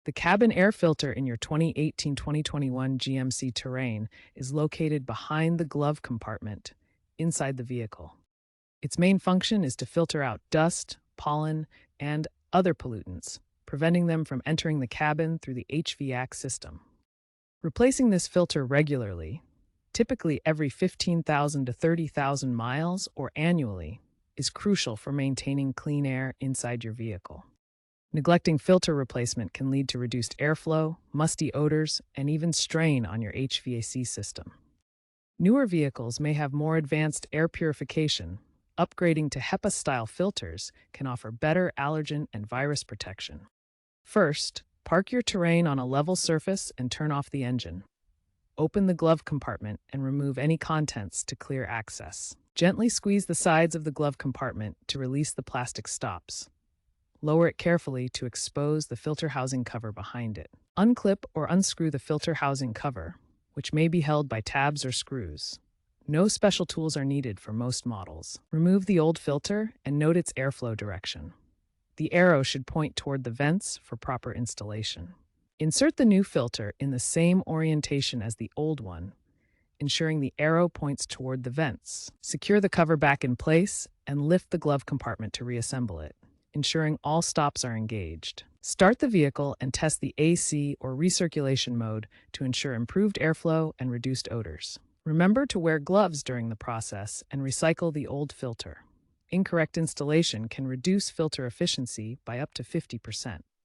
The cabin air filter in your 2018-2021 GMC Terrain is located behind the glove compartment inside the vehicle. Its main function is to filter out dust, pollen, and other pollutants, preventing them from entering the cabin through the HVAC system. Replacing this filter regularly, typically every 15,000 to 30,000 miles or annually, is crucial for maintaining clean air inside your vehicle. Neglecting filter replacement can lead to reduced airflow, musty odors, and even strain on your HVAC system. Newer vehicles may have more advanced air purification. Upgrading to HEPA-style filters can offer better allergen and virus protection. First, park your Terrain on a level surface and turn off the engine. Open the glove compartment and remove any contents to clear access. Gently squeeze the sides of the glove compartment to release the plastic stops. Lower it carefully to expose the filter housing cover behind it. Unclip or unscrew the filter housing cover, which may be held by tabs or screws. No special tools are needed for most models. Remove the old filter and note its airflow direction. The arrow should point toward the vents for proper installation. Insert the new filter in the same orientation as the old one, ensuring the arrow points toward the vents. Secure the cover back in place and lift the glove compartment to reassemble it, ensuring all stops are engaged. Start the vehicle and test the AC or recirculation mode to ensure improved airflow and reduced odors. Remember to wear gloves during the process and recycle the old filter. Incorrect installation can reduce filter efficiency by up to 50%.